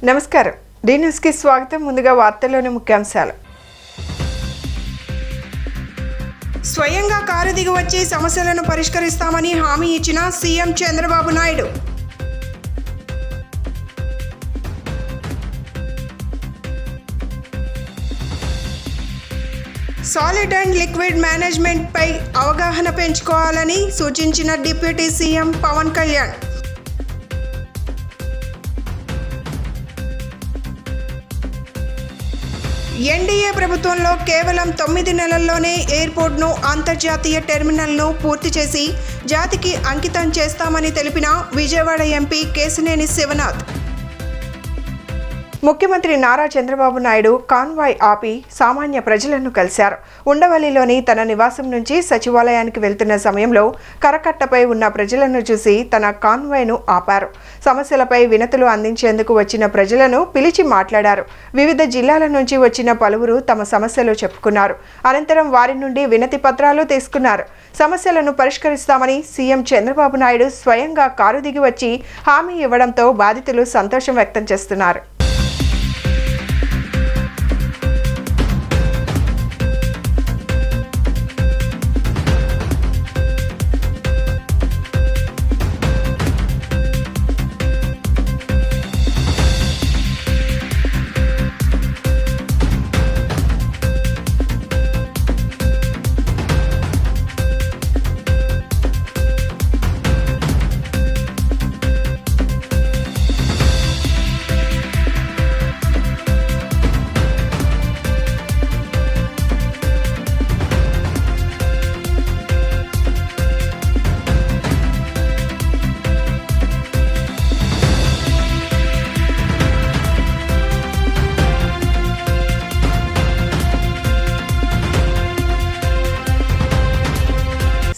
నమస్కారం. డి న్యూస్కి స్వాగతం. ముందుగా వార్తల్లోని ముఖ్యాంశాలు. స్వయంగా కారు దిగి వచ్చి సమస్యలను పరిష్కరిస్తామని హామీ ఇచ్చిన CM Chandrababu Naidu. Solid and liquid management పై అవగాహన పెంచుకోవాలని సూచించిన deputy CM Pawan Kalyan. NDA ప్రభుత్వంలో కేవలం 9 నెలల్లోనే ఎయిర్పోర్ట్ను అంతర్జాతీయ టెర్మినల్ను పూర్తి చేసి జాతికి అంకితం చేస్తామని తెలిపిన విజయవాడ ఎంపీ కేశినేని శివనాథ్. ముఖ్యమంత్రి నారా చంద్రబాబు నాయుడు కాన్వాయ్ ఆపి సామాన్య ప్రజలను కలిశారు. ఉండవల్లిలోని తన నివాసం నుంచి సచివాలయానికి వెళ్తున్న సమయంలో కరకట్టపై ఉన్న ప్రజలను చూసి తన కాన్వాయ్ను ఆపారు. సమస్యలపై వినతులు అందించేందుకు వచ్చిన ప్రజలను పిలిచి మాట్లాడారు. వివిధ జిల్లాల నుంచి వచ్చిన పలువురు తమ సమస్యలు చెప్పుకున్నారు. అనంతరం వారి నుండి వినతి పత్రాలు తీసుకున్నారు. సమస్యలను పరిష్కరిస్తామని సీఎం చంద్రబాబు నాయుడు స్వయంగా కారు దిగి వచ్చి హామీ ఇవ్వడంతో బాధితులు సంతోషం వ్యక్తం చేస్తున్నారు.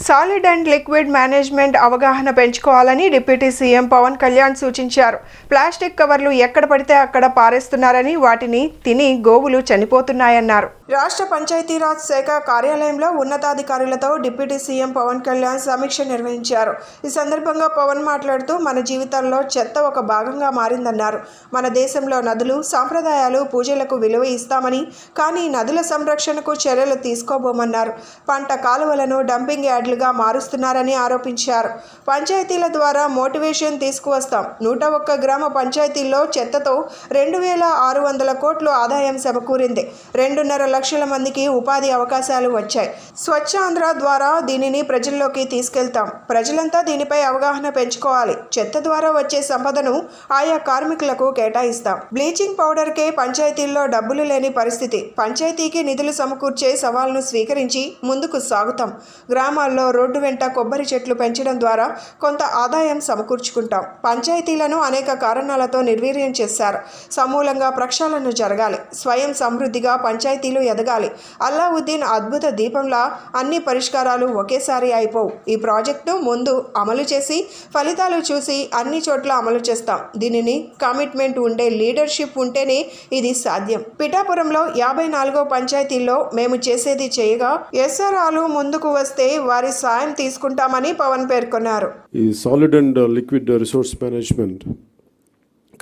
సాలిడ్ అండ్ లిక్విడ్ మేనేజ్మెంట్ అవగాహన పెంచుకోవాలని డిప్యూటీ సీఎం పవన్ కళ్యాణ్ సూచించారు. ప్లాస్టిక్ కవర్లు ఎక్కడ పడితే అక్కడ పారేస్తున్నారని, వాటిని తిని గోవులు చనిపోతున్నాయన్నారు. రాష్ట్ర పంచాయతీరాజ్ శాఖ కార్యాలయంలో ఉన్నతాధికారులతో డిప్యూటీ సీఎం పవన్ కళ్యాణ్ సమీక్ష నిర్వహించారు. ఈ సందర్భంగా పవన్ మాట్లాడుతూ మన జీవితంలో చెత్త ఒక భాగంగా మారిందన్నారు. మన దేశంలో నదులు, సాంప్రదాయాలు, పూజలకు విలువ ఇస్తామని, కానీ నదుల సంరక్షణకు చర్యలు తీసుకోబోమన్నారు. పంట కాలువలను డంపింగ్ యార్డులుగా మారుస్తున్నారని ఆరోపించారు. పంచాయతీల ద్వారా మోటివేషన్ తీసుకువస్తాం. 101 గ్రామ పంచాయతీల్లో చెత్తతో 2600 కోట్లు ఆదాయం సమకూరింది. 2.5 లక్షల మందికి ఉపాధి అవకాశాలు వచ్చాయి. స్వచ్ఛాంధ్ర ద్వారా దీనిని ప్రజల్లోకి తీసుకెళ్తాం. ప్రజలంతా దీనిపై అవగాహన పెంచుకోవాలి. చెత్త ద్వారా వచ్చే సంపదను ఆయా కార్మికులకు కేటాయిస్తాం. బ్లీచింగ్ పౌడర్కే పంచాయతీల్లో డబ్బులు లేని పరిస్థితి. పంచాయతీకి నిధులు సమకూర్చే సవాల్ను స్వీకరించి ముందుకు సాగుతాం. గ్రామాల్లో రోడ్డు వెంట కొబ్బరి చెట్లు పెంచడం ద్వారా కొంత ఆదాయం సమకూర్చుకుంటాం. పంచాయతీలను అనేక కారణాలతో నిర్వీర్యం చేశారు. సమూలంగా ప్రక్షాళన జరగాలి. స్వయం సమృద్ధిగా పంచాయతీలు ఎదగాలి. అల్లావుద్దీన్ అద్భుత దీపంలా అన్ని పరిష్కారాలు ఒకేసారి అయిపోవు. ఈ ప్రాజెక్టును ముందు అమలు చేసి ఫలితాలు చూసి అన్ని చోట్ల అమలు చేస్తాం. దీనిని కమిట్మెంట్ ఉండే లీడర్షిప్ ఉంటేనే ఇది సాధ్యం. పిఠాపురంలో 54వ పంచాయతీల్లో మేము చేసేది చేయగా ఎస్ఆర్ఆలు ముందుకు వస్తే వారి సాయం తీసుకుంటామని పవన్ పేర్కొన్నారు. ఈ solid and liquid resource management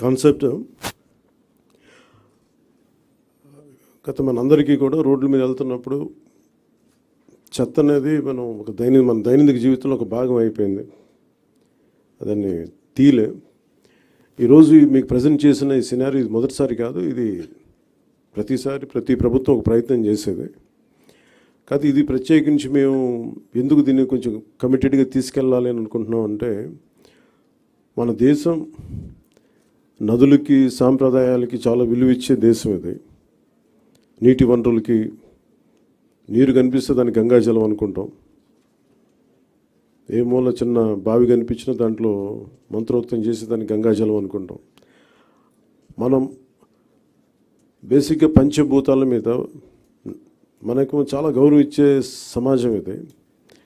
concept గత మనందరికీ కూడా రోడ్ల మీద వెళ్తున్నప్పుడు చెత్త అనేది మన దైనందిక జీవితంలో ఒక భాగం అయిపోయింది. అదాన్ని తీలే. ఈరోజు మీకు ప్రజెంట్ చేసిన ఈ సినారీ మొదటిసారి కాదు. ఇది ప్రతిసారి ప్రతి ప్రభుత్వం ఒక ప్రయత్నం చేసేది. కాదు ఇది ప్రత్యేకించి మేము ఎందుకు దీన్ని కొంచెం కమిటెడ్గా తీసుకెళ్ళాలి అని అనుకుంటున్నాం అంటే, మన దేశం నదులకి, సాంప్రదాయాలకి చాలా విలువ ఇచ్చే దేశం ఇది. నీటి వనరులకి, నీరు కనిపిస్తే దాన్ని గంగాజలం అనుకుంటాం. ఏ మూల చిన్న బావి కనిపించినా దాంట్లో మంత్రోక్తం చేసి దాన్ని గంగాజలం అనుకుంటాం. మనం బేసిక్గా పంచభూతాల మీద మనకు చాలా గౌరవం ఇచ్చే సమాజం ఇది.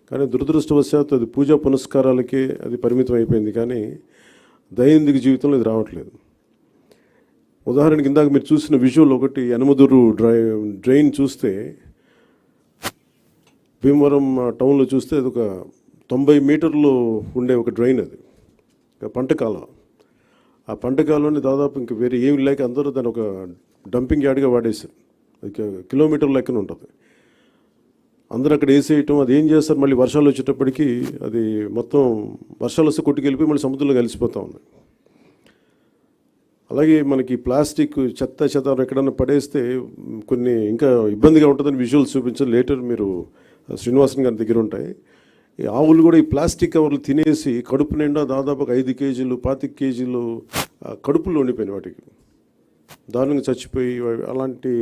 కానీ దురదృష్టవశాత్తు అది పూజా పునస్కారాలకే అది పరిమితం అయిపోయింది. కానీ దైనందిక జీవితంలో ఇది రావట్లేదు. ఉదాహరణకి ఇందాక మీరు చూసిన విజువల్ ఒకటి, యనమదురు డ్రైన్ చూస్తే భీమవరం టౌన్లో చూస్తే అది ఒక 90 మీటర్లు ఉండే ఒక డ్రైన్. అది పంట కాలం. ఆ పంట కాలంలో దాదాపు ఇంక వేరే ఏమి లేక అందరూ దాన్ని ఒక డంపింగ్ యార్డ్గా వాడేశారు. అది కిలోమీటర్ లెక్కన ఉంటుంది. అందరూ అక్కడ వేసేయటం, అది ఏం చేస్తారు, మళ్ళీ వర్షాలు వచ్చేటప్పటికి అది మొత్తం వర్షాలు వస్తే కొట్టుకెళ్ళిపోయి మళ్ళీ సముద్రంలో కలిసిపోతూ ఉంది. అలాగే మనకి ప్లాస్టిక్ చెత్త ఎక్కడన్నా పడేస్తే కొన్ని ఇంకా ఇబ్బందిగా ఉంటుందని విజువల్స్ చూపించారు. లేటర్ మీరు శ్రీనివాసన్ గారి దగ్గర ఉంటాయి. ఈ ఆవులు కూడా ఈ ప్లాస్టిక్ కవర్లు తినేసి కడుపు నిండా దాదాపు 5 కేజీలు 25 కేజీలు కడుపులో ఉండిపోయినాయి. వాటికి దారుణంగా చచ్చిపోయి అలాంటి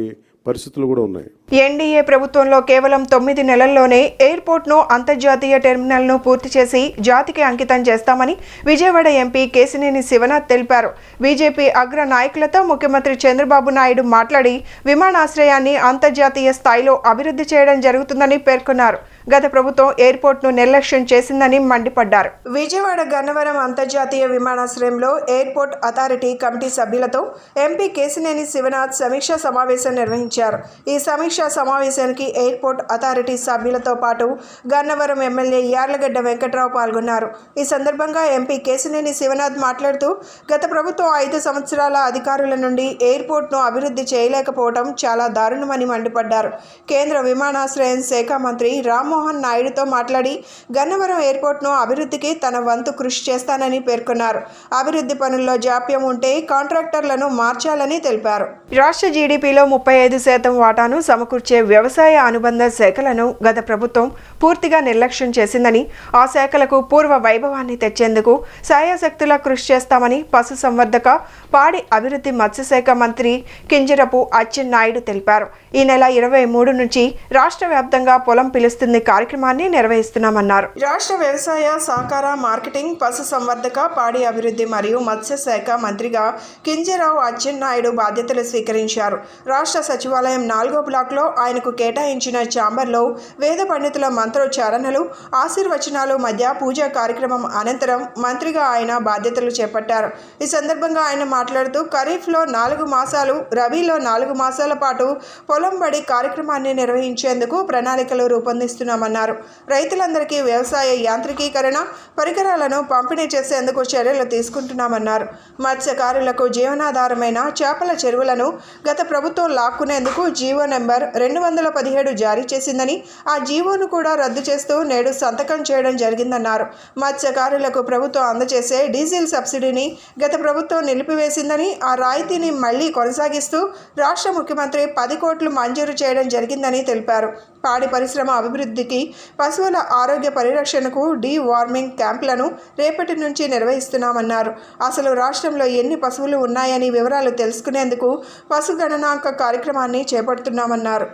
పరిస్థితులు కూడా ఉన్నాయి. ఎన్డీఏ ప్రభుత్వంలో కేవలం 9 నెలల్లోనే ఎయిర్పోర్ట్ను అంతర్జాతీయ టెర్మినల్ను పూర్తి చేసి జాతికి అంకితం చేస్తామని విజయవాడ ఎంపీ కేశినేని శివనాథ్ తెలిపారు. బీజేపీ అగ్ర నాయకులతో ముఖ్యమంత్రి చంద్రబాబు నాయుడు మాట్లాడి విమానాశ్రయాన్ని అంతర్జాతీయ స్థాయిలో అభివృద్ధి చేయడం జరుగుతుందని పేర్కొన్నారు. గత ప్రభుత్వం ఎయిర్పోర్ట్ను నిర్లక్ష్యం చేసిందని మండిపడ్డారు. విజయవాడ గన్నవరం అంతర్జాతీయ విమానాశ్రయంలో ఎయిర్పోర్ట్ అథారిటీ కమిటీ సభ్యులతో ఎంపీ కేశినేని శివనాథ్ సమీక్షా సమావేశం నిర్వహించారు. ఈ సమీక్షా సమావేశానికి ఎయిర్పోర్ట్ అథారిటీ సభ్యులతో పాటు గన్నవరం ఎమ్మెల్యే యార్లగడ్డ వెంకట్రావు పాల్గొన్నారు. ఈ సందర్భంగా ఎంపీ కేశినేని శివనాథ్ మాట్లాడుతూ గత ప్రభుత్వం 5 సంవత్సరాల అధికారుల నుండి ఎయిర్పోర్ట్ను అభివృద్ధి చేయలేకపోవడం చాలా దారుణమని మండిపడ్డారు. కేంద్ర విమానాశ్రయం శాఖ మంత్రి రామ్మోహన్ నాయుడుతో మాట్లాడి గన్నవరం ఎయిర్పోర్ట్ను అభివృద్ధికి తన వంతు కృషి చేస్తానని పేర్కొన్నారు. అభివృద్ధి పనుల్లో జాప్యం ఉంటే కాంట్రాక్టర్లను మార్చాలని తెలిపారు. రాష్ట్ర జీడీపీలో 35% వాటాను సమకూర్చే వ్యవసాయ అనుబంధ శాఖలను గత ప్రభుత్వం పూర్తిగా నిర్లక్ష్యం చేసిందని, ఆ శాఖలకు పూర్వ వైభవాన్ని తెచ్చేందుకు సాయశక్తులా కృషి చేస్తామని పశుసంవర్ధక, పాడి అభివృద్ధి మత్స్యశాఖ మంత్రి కింజరపు అచ్చెన్నాయుడు తెలిపారు. ఈ నెల 23 నుంచి రాష్ట్ర వ్యాప్తంగా పొలం పిలుస్తుంది కార్యక్రమాన్ని నిర్వహిస్తున్నామన్నారు. రాష్ట్ర వ్యవసాయ, సహకార, మార్కెటింగ్, పశుసంవర్ధక, పాడి అభివృద్ధి మరియు మత్స్యశాఖ మంత్రిగా కింజరావు అచ్చెన్నాయుడు బాధ్యతలు స్వీకరించారు. రాష్ట్ర సచివాలయం 4వ బ్లాక్లో ఆయనకు కేటాయించిన ఛాంబర్లో వేద పండితుల మంత్రోచ్చారణలు, ఆశీర్వచనాలు మధ్య పూజా కార్యక్రమం అనంతరం మంత్రిగా ఆయన బాధ్యతలు చేపట్టారు. ఈ సందర్భంగా ఆయన మాట్లాడుతూ ఖరీఫ్లో 4 మాసాలు, రబీలో 4 మాసాల పాటు పొలం బడి కార్యక్రమాన్ని నిర్వహించేందుకు ప్రణాళికలు రూపొందిస్తున్నామన్నారు. రైతులందరికీ వ్యవసాయ యాంత్రికీకరణ పరికరాలను పంపిణీ చేసేందుకు చర్యలు తీసుకుంటున్నామన్నారు. మత్స్యకారులకు జీవనాధారమైన చేపల చెరువులను గత ప్రభుత్వం లాక్కునేందుకు జీవో నెంబర్ 217 జారీ చేసిందని, ఆ జీవోను కూడా రద్దు చేస్తూ నేడు సంతకం చేయడం జరిగిందన్నారు. మత్స్యకారులకు ప్రభుత్వం అందజేసే డీజిల్ సబ్సిడీని గత ప్రభుత్వం నిలిపివేసిందని, ఆ రాయితీని మళ్లీ కొనసాగిస్తూ రాష్ట్ర ముఖ్యమంత్రి 10 కోట్లు మంజూరు చేయడం జరిగిందని తెలిపారు. పాడి పరిశ్రమ అభివృద్ధికి, పశువుల ఆరోగ్య పరిరక్షణకు డీ వార్మింగ్ క్యాంపులను రేపటి నుంచి నిర్వహిస్తున్నామన్నారు. అసలు రాష్ట్రంలో ఎన్ని పశువులు ఉన్నాయని వివరాలు తెలుసుకునేందుకు పశు గణనాంక కార్యక్రమాన్ని చేపడుతున్నామన్నారు.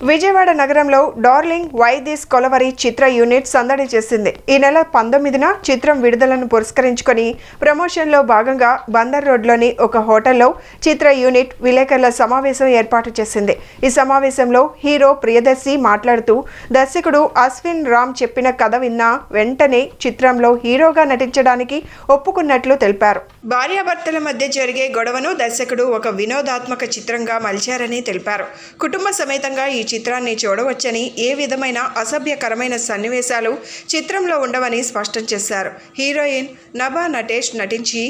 విజయవాడ నగరంలో డార్లింగ్ వై దిస్ కొలవరి చిత్ర యూనిట్ సందడి చేసింది. ఈ నెల 19న చిత్రం విడుదలను పురస్కరించుకొని ప్రమోషన్లో భాగంగా బందర్ రోడ్లోని ఒక హోటల్లో చిత్ర యూనిట్ విలేకరుల సమావేశం ఏర్పాటు చేసింది. ఈ సమావేశంలో హీరో ప్రియదర్శి మాట్లాడుతూ దర్శకుడు అశ్విన్ రామ్ చెప్పిన కథ విన్న వెంటనే చిత్రంలో హీరోగా నటించడానికి ఒప్పుకున్నట్లు తెలిపారు. భార్యాభర్తల మధ్య జరిగే గొడవను దర్శకుడు ఒక వినోదాత్మక చిత్రంగా మలిచారని తెలిపారు. కుటుంబ సమేతంగా ఈ చిత్రాన్ని చూడవచ్చని, ఏ విధమైన అసభ్యకరమైన సన్నివేశాలు చిత్రంలో ఉండవని స్పష్టం చేశారు. హీరోయిన్ నభా నటేష్ నటించి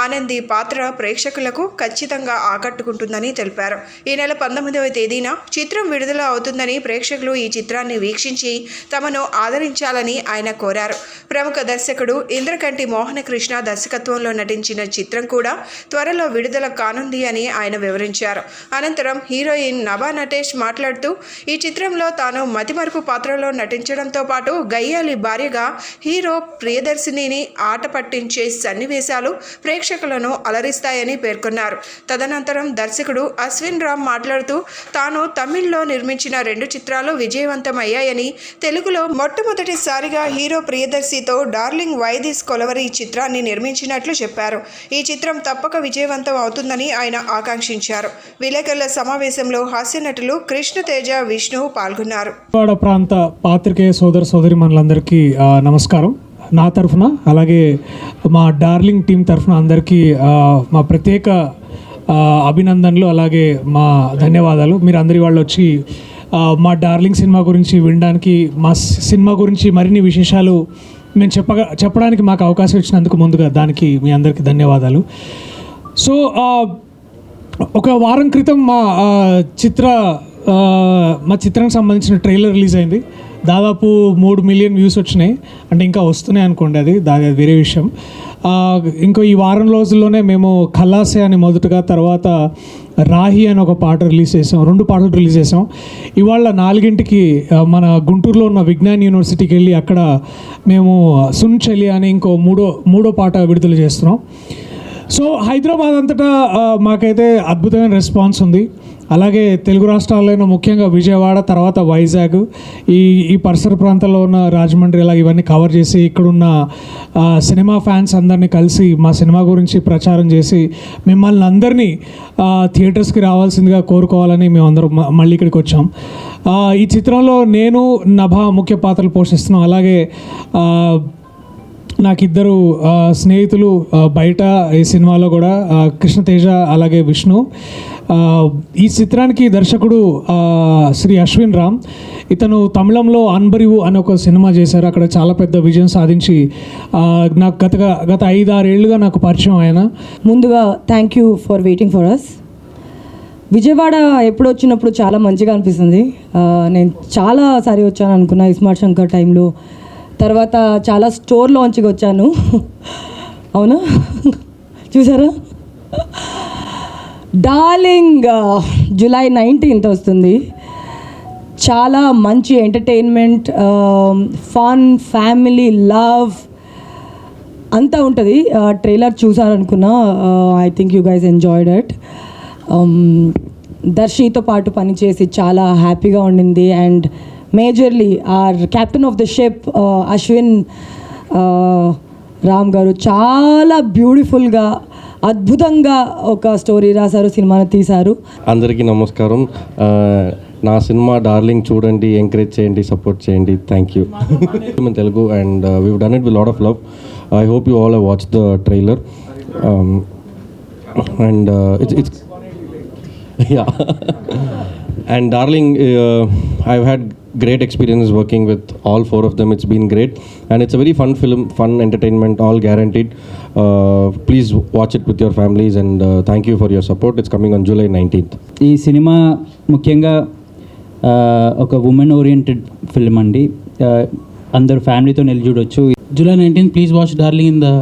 ఆనంది పాత్ర ప్రేక్షకులకు ఖచ్చితంగా ఆకట్టుకుంటుందని తెలిపారు. ఈ నెల 19వ తేదీన చిత్రం విడుదల అవుతుందని, ప్రేక్షకులు ఈ చిత్రాన్ని వీక్షించి తమను ఆదరించాలని ఆయన కోరారు. ప్రముఖ దర్శకుడు ఇంద్రకంటి మోహనకృష్ణ దర్శకత్వంలో నటించిన సంబంధించిన చిత్రం కూడా త్వరలో విడుదల కానుంది అని ఆయన వివరించారు. అనంతరం హీరోయిన్ నభా నటేష్ మాట్లాడుతూ ఈ చిత్రంలో తాను మతిమరుపు పాత్రలో నటించడంతో పాటు గయ్యాలి భార్యగా హీరో ప్రియదర్శినిని ఆట పట్టించే సన్నివేశాలు ప్రేక్షకులను అలరిస్తాయని పేర్కొన్నారు. తదనంతరం దర్శకుడు అశ్విన్ రామ్ మాట్లాడుతూ తాను తమిళ్లో నిర్మించిన 2 చిత్రాలు విజయవంతమయ్యాయని, తెలుగులో మొట్టమొదటిసారిగా hero ప్రియదర్శితో darling why this Kolaveri చిత్రాన్ని నిర్మించినట్లు చెప్పారు. ఈ చిత్రం తప్పక విజయవంతం అవుతుందని ఆయన ఆకాంక్షించారు. విలేకరుల సమావేశంలో హాస్య నటులు కృష్ణతేజ, విష్ణు పాల్గొన్నారు. ప్రాంత పాత్రికేయ సోదరులందరికీ నమస్కారం. నా తరఫున అలాగే మా డార్లింగ్ టీం తరఫున అందరికీ మా ప్రత్యేక అభినందనలు, అలాగే మా ధన్యవాదాలు. మీరు అందరి వాళ్ళు వచ్చి మా డార్లింగ్ సినిమా గురించి వినడానికి, మా సినిమా గురించి మరిన్ని విశేషాలు మేము చెప్పడానికి మాకు అవకాశం ఇచ్చినందుకు ముందుగా దానికి మీ అందరికీ ధన్యవాదాలు. సో ఒక వారం క్రితం మా చిత్రానికి సంబంధించిన ట్రైలర్ రిలీజ్ అయింది. దాదాపు 3 మిలియన్ వ్యూస్ వచ్చినాయి. అంటే ఇంకా వస్తున్నాయి అనుకోండి, అది వేరే విషయం. ఇంకో ఈ వారం రోజుల్లోనే మేము ఖల్లాసే అని మొదటగా, తర్వాత రాహి అని ఒక పాట రిలీజ్ చేసాం. 2 పాటలు రిలీజ్ చేసాం. ఇవాళ 4 మన గుంటూరులో ఉన్న విజ్ఞాన్ యూనివర్సిటీకి వెళ్ళి అక్కడ మేము సున్ చలి అని ఇంకో మూడో పాట విడుదల చేస్తున్నాం. సో హైదరాబాద్ అంతటా మాకైతే అద్భుతమైన రెస్పాన్స్ ఉంది. అలాగే తెలుగు రాష్ట్రాల్లో ముఖ్యంగా విజయవాడ, తర్వాత వైజాగ్, ఈ పరిసర ప్రాంతాల్లో ఉన్న రాజమండ్రి, ఇలా ఇవన్నీ కవర్ చేసి ఇక్కడున్న సినిమా ఫ్యాన్స్ అందరినీ కలిసి మా సినిమా గురించి ప్రచారం చేసి మిమ్మల్ని అందరినీ థియేటర్స్కి రావాల్సిందిగా కోరుకోవాలని మేమందరం మళ్ళీ ఇక్కడికి వచ్చాం. ఈ చిత్రంలో నేను, నభా ముఖ్య పాత్రలు పోషిస్తున్నాం. అలాగే నాకు 2 స్నేహితులు బయట ఈ సినిమాలో కూడా, కృష్ణతేజ అలాగే విష్ణు. ఈ చిత్రానికి దర్శకుడు శ్రీ అశ్విన్ రామ్. ఇతను తమిళంలో అన్బరివు అనే ఒక సినిమా చేశారు. అక్కడ చాలా పెద్ద విజయం సాధించి నాకు గత 5-6 ఏళ్ళుగా నాకు పరిచయం ఆయన. ముందుగా thank you for waiting for us. Vijayawada ఎప్పుడు వచ్చినప్పుడు చాలా మంచిగా అనిపిస్తుంది. నేను చాలాసారి వచ్చాను అనుకున్నా ఇస్మార్ట్ శంకర్ టైంలో, తర్వాత చాలా స్టోర్ లాంచ్కి వచ్చాను. అవునా, చూసారా? డార్లింగ్ జూలై 19th వస్తుంది. చాలా మంచి ఎంటర్టైన్మెంట్, ఫన్, ఫ్యామిలీ, లవ్ అంతా ఉంటుంది. ట్రైలర్ చూసారనుకున్నా. I think you guys enjoyed it. దర్శితో పాటు పనిచేసి చాలా హ్యాపీగా ఉండింది. And majorly our captain of the ship Ashwin Ram గారు చాలా బ్యూటిఫుల్గా, అద్భుతంగా ఒక స్టోరీ రాశారు, సినిమాను తీశారు. అందరికీ నమస్కారం. నా సినిమా డార్లింగ్ చూడండి, ఎంకరేజ్ చేయండి, సపోర్ట్ చేయండి. Thank you. In Telugu and we done it with lot of love. I hope you all have watched the trailer and it's yeah. And Darling, I've had great experiences working with all 4 of them. It's been great and it's a very fun film, fun entertainment, all guaranteed. Please watch it with your families and thank you for your support. It's coming on July 19th. ఈ cinema ముఖ్యంగా ఒక women oriented film అండి. అందరు ఫ్యామిలీతో వెళ్ళి చూడొచ్చు. July 19th, please watch Darling in the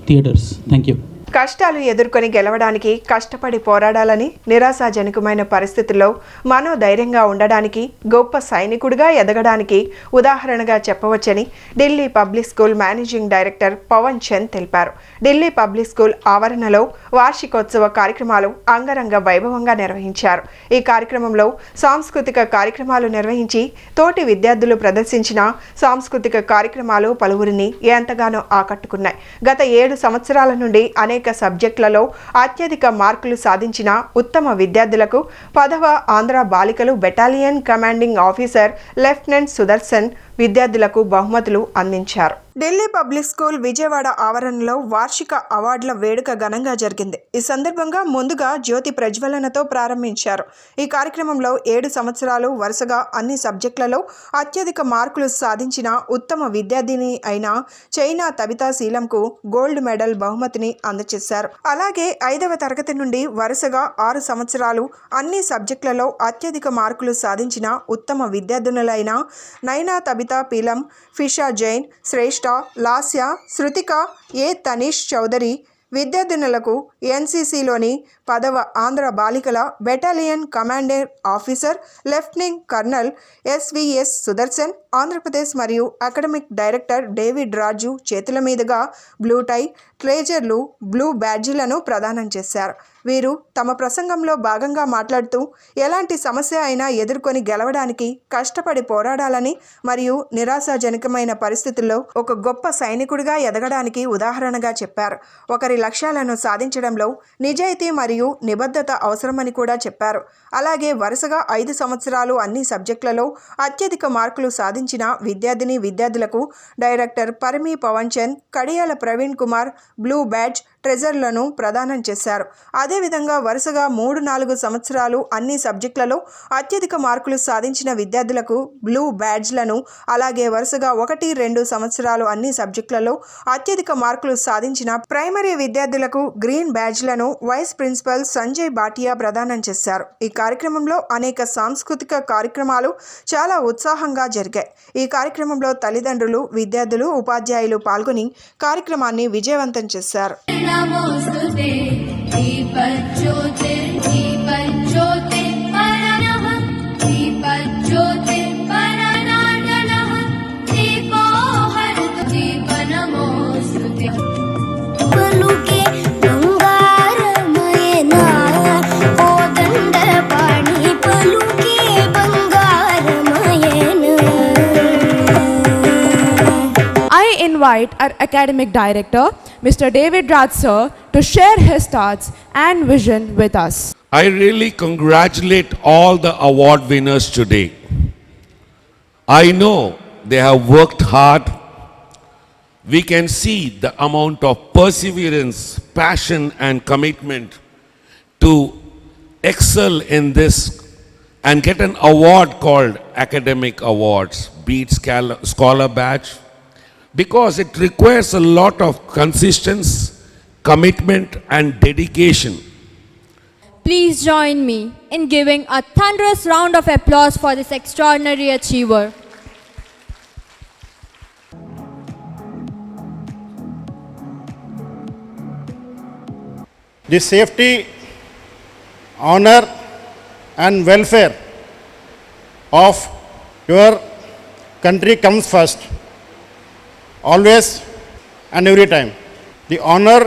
theaters. Thank you. కష్టాలు ఎదుర్కొని గెలవడానికి కష్టపడి పోరాడాలని, నిరాశాజనకమైన పరిస్థితుల్లో మనోధైర్యంగా ఉండడానికి, గొప్ప సైనికుడిగా ఎదగడానికి ఉదాహరణగా చెప్పవచ్చని Delhi public school managing director Pawan Chand తెలిపారు. ఢిల్లీ పబ్లిక్ స్కూల్ ఆవరణలో వార్షికోత్సవ కార్యక్రమాలు అంగరంగ వైభవంగా నిర్వహించారు. ఈ కార్యక్రమంలో సాంస్కృతిక కార్యక్రమాలు నిర్వహించి తోటి విద్యార్థులు ప్రదర్శించిన సాంస్కృతిక కార్యక్రమాలు పలువురిని ఎంతగానో ఆకట్టుకున్నాయి. గత 7 సంవత్సరాల నుండి అనేక సబ్జెక్టులలో అత్యధిక మార్కులు సాధించిన ఉత్తమ విద్యార్థులకు 10వ ఆంధ్ర బాలికలు battalion commanding officer lieutenant Sudarshan విద్యార్థులకు బహుమతులు అందించారు. ఢిల్లీ పబ్లిక్ స్కూల్ విజయవాడ ఆవరణలో వార్షిక అవార్డుల వేడుక ఘనంగా జరిగింది. ఈ సందర్భంగా ముందుగా జ్యోతి ప్రజ్వలనతో ప్రారంభించారు. ఈ కార్యక్రమంలో 7 సంవత్సరాలు వరుసగా అన్ని సబ్జెక్టులలో అత్యధిక మార్కులు సాధించిన ఉత్తమ విద్యార్థిని అయిన చైనా తబితా శీలంకు గోల్డ్ మెడల్ బహుమతిని అందజేశారు. అలాగే 5వ తరగతి నుండి వరుసగా 6 సంవత్సరాలు అన్ని సబ్జెక్టులలో అత్యధిక మార్కులు సాధించిన ఉత్తమ విద్యార్థినులైన నైనా తబితా పీలం, ఫిషా జైన్, శ్రేష్ఠ, లాస్య, శృతిక, ఏ తనీష్ చౌదరి, విద్యార్థినులకు ఎన్సీసీలోని 10వ ఆంధ్ర బాలికల battalion commander officer lieutenant colonel SVS Sudarshan, Andhra Pradesh మరియు అకాడమిక్ డైరెక్టర్ డేవిడ్ రాజు చేతుల మీదుగా బ్లూ టై, ట్రేజర్లు, బ్లూ బ్యాడ్జీలను ప్రదానం చేశారు. వీరు తమ ప్రసంగంలో భాగంగా మాట్లాడుతూ ఎలాంటి సమస్య అయినా ఎదుర్కొని గెలవడానికి కష్టపడి పోరాడాలని మరియు నిరాశాజనకమైన పరిస్థితుల్లో ఒక గొప్ప సైనికుడిగా ఎదగడానికి ఉదాహరణగా చెప్పారు. ఒకరి లక్ష్యాలను సాధించడంలో నిజాయితీ మరియు నిబద్ధత అవసరమని కూడా చెప్పారు. అలాగే వరుసగా 5 సంవత్సరాలు అన్ని సబ్జెక్టులలో అత్యధిక మార్కులు సాధించిన విద్యార్థులకు డైరెక్టర్ పరిమి పవన్ చంద్, కడియాల ప్రవీణ్ కుమార్ బ్లూ బ్యాడ్జ్, ట్రెజర్లను ప్రదానం చేశారు. అదేవిధంగా వరుసగా 3-4 సంవత్సరాలు అన్ని సబ్జెక్టులలో అత్యధిక మార్కులు సాధించిన విద్యార్థులకు బ్లూ బ్యాడ్జ్లను, అలాగే వరుసగా 1-2 సంవత్సరాలు అన్ని సబ్జెక్టులలో అత్యధిక మార్కులు సాధించిన ప్రైమరీ విద్యార్థులకు గ్రీన్ బ్యాడ్జ్లను వైస్ ప్రిన్సిపల్ సంజయ్ భాటియా ప్రదానం చేశారు. ఈ కార్యక్రమంలో అనేక సాంస్కృతిక కార్యక్రమాలు చాలా ఉత్సాహంగా జరిగాయి. ఈ కార్యక్రమంలో తల్లిదండ్రులు, విద్యార్థులు, ఉపాధ్యాయులు పాల్గొని కార్యక్రమాన్ని విజయవంతం చేశారు. नमोस्तुते दीपज्योतिर्परनः दीपज्योतिर्परनादनः दीपो हरतु दीपनमोस्तुते पलुके बंगारमयना ओ Dandapani पलुके बंगारमयना. I invite our academic director, Mr. David Raj sir, to share his thoughts and vision with us. I really congratulate all the award winners today. I know they have worked hard. We can see the amount of perseverance, passion and commitment to excel in this and get an award called Academic Awards, be it Scholar Badge, because it requires a lot of consistency, commitment and dedication. Please join me in giving a thunderous round of applause for this extraordinary achiever. The safety, honor and welfare of your country comes first, always and every time. The honor,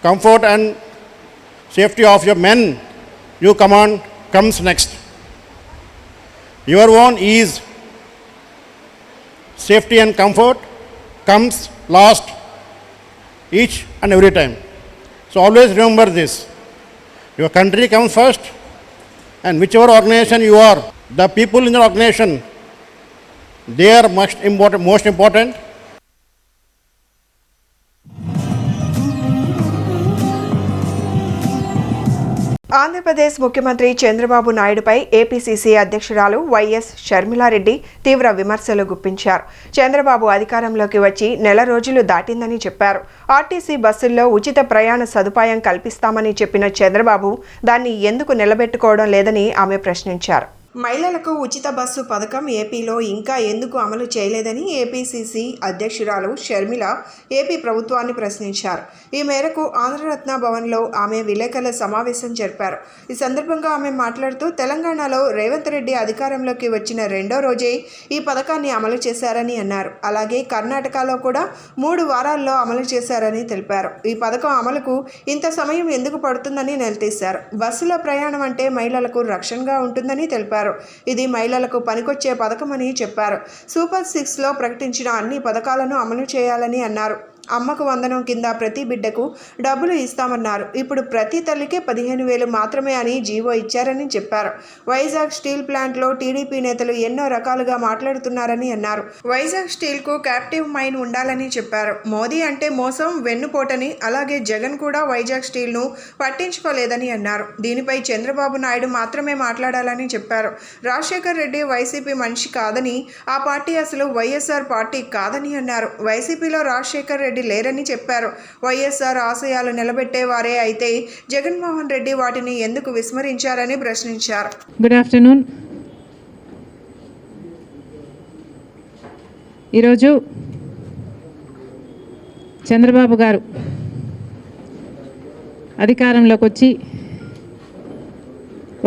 comfort and safety of your men you command comes next. Your own ease, safety and comfort comes last each and every time. So always remember this. Your country comes first, and whichever organization you are, the people in the organization, they are most important. Andhra Pradesh ముఖ్యమంత్రి Chandrababu నాయుడుపై APCC అధ్యక్షురాలు YS Sharmila Reddy తీవ్ర విమర్శలు గుప్పించారు. చంద్రబాబు అధికారంలోకి వచ్చి నెల రోజులు దాటిందని చెప్పారు. ఆర్టీసీ బస్సుల్లో ఉచిత ప్రయాణ సదుపాయం కల్పిస్తామని చెప్పిన చంద్రబాబు దాన్ని ఎందుకు నిలబెట్టుకోవడం లేదని ఆమె ప్రశ్నించారు. మహిళలకు ఉచిత బస్సు పథకం ఏపీలో ఇంకా ఎందుకు అమలు చేయలేదని ఏపీసీసీ అధ్యక్షురాలు షర్మిల ఏపీ ప్రభుత్వాన్ని ప్రశ్నించారు. ఈ మేరకు ఆంధ్రరత్న భవన్లో ఆమె విలేకరుల సమావేశం జరిపారు. ఈ సందర్భంగా ఆమె మాట్లాడుతూ తెలంగాణలో రేవంత్ రెడ్డి అధికారంలోకి వచ్చిన రెండో రోజే ఈ పథకాన్ని అమలు చేశారని అన్నారు. అలాగే కర్ణాటకలో కూడా 3 వారాల్లో అమలు చేశారని తెలిపారు. ఈ పథకం అమలుకు ఇంత సమయం ఎందుకు పడుతుందని నిలదీశారు. బస్సులో ప్రయాణం అంటే మహిళలకు రక్షణగా ఉంటుందని తెలిపారు. ఇది మహిళలకు పనికొచ్చే పథకమని చెప్పారు. సూపర్ 6లో ప్రకటించిన అన్ని పథకాలను అమలు చేయాలని అన్నారు. అమ్మకు వందనం కింద ప్రతి బిడ్డకు డబ్బులు ఇస్తామన్నారు. ఇప్పుడు ప్రతి తల్లికి 15,000 మాత్రమే అని జీవో ఇచ్చారని చెప్పారు. వైజాగ్ స్టీల్ ప్లాంట్లో టీడీపీ నేతలు ఎన్నో రకాలుగా మాట్లాడుతున్నారని అన్నారు. వైజాగ్ స్టీల్కు క్యాప్టివ్ మైన్ ఉండాలని చెప్పారు. మోదీ అంటే మోసం, వెన్నుపోటని, అలాగే జగన్ కూడా వైజాగ్ స్టీల్ను పట్టించుకోలేదని అన్నారు. దీనిపై చంద్రబాబు నాయుడు మాత్రమే మాట్లాడాలని చెప్పారు. రాజశేఖర్ రెడ్డి వైసీపీ మనిషి కాదని, ఆ పార్టీ అసలు వైఎస్ఆర్ పార్టీ కాదని అన్నారు. వైసీపీలో రాజశేఖర్ రెడ్డి లేరని చెప్పారు. వైఎస్ఆర్ ఆశయాలు నిలబెట్టేవారే అయితే జగన్మోహన్ రెడ్డి వాటిని ఎందుకు విస్మరించారని ప్రశ్నించారు. Good afternoon. ఈరోజు చంద్రబాబు గారు అధికారంలోకి వచ్చి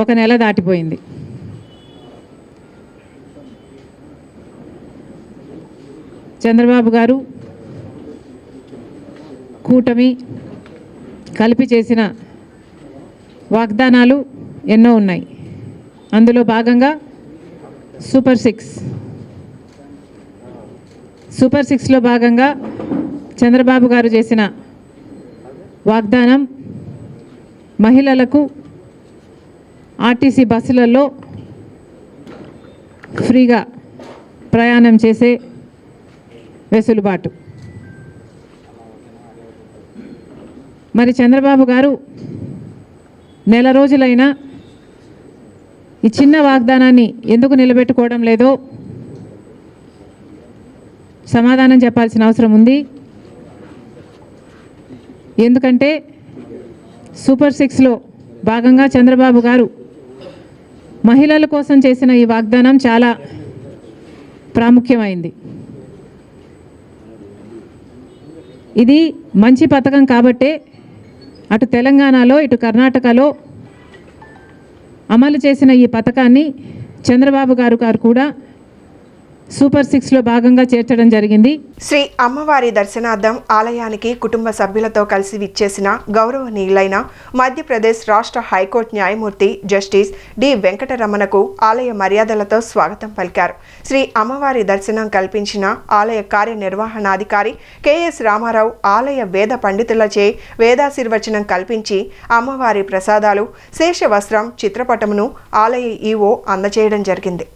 1 నెల దాటిపోయింది. చంద్రబాబు గారు కూటమి కలిపి చేసిన వాగ్దానాలు ఎన్నో ఉన్నాయి. అందులో భాగంగా సూపర్ 6లో భాగంగా చంద్రబాబు గారు చేసిన వాగ్దానం మహిళలకు ఆర్టీసీ బస్సులలో ఫ్రీగా ప్రయాణం చేసే వెసులుబాటు. మరి చంద్రబాబు గారు నెల రోజులైనా ఈ చిన్న వాగ్దానాన్ని ఎందుకు నిలబెట్టుకోవడం లేదో సమాధానం చెప్పాల్సిన అవసరం ఉంది. ఎందుకంటే సూపర్ 6లో భాగంగా చంద్రబాబు గారు మహిళల కోసం చేసిన ఈ వాగ్దానం చాలా ప్రాముఖ్యమైంది. ఇది మంచి పథకం కాబట్టే అటు తెలంగాణలో ఇటు కర్ణాటకలో అమలు చేసిన ఈ పథకాన్ని చంద్రబాబు గారు కూడా సూపర్ 6లో భాగంగా చేర్చడం జరిగింది. శ్రీ అమ్మవారి దర్శనార్థం ఆలయానికి కుటుంబ సభ్యులతో కలిసి విచ్చేసిన గౌరవనీయులైన మధ్యప్రదేశ్ రాష్ట్ర హైకోర్టు న్యాయమూర్తి జస్టిస్ డి వెంకటరమణకు ఆలయ మర్యాదలతో స్వాగతం పలికారు. శ్రీ అమ్మవారి దర్శనం కల్పించిన ఆలయ కార్యనిర్వహణాధికారి కెఎస్ రామారావు ఆలయ వేద పండితులచే వేదాశీర్వచనం కల్పించి అమ్మవారి ప్రసాదాలు శేషవస్త్రం చిత్రపటమును ఆలయ ఈవో అందజేయడం జరిగింది.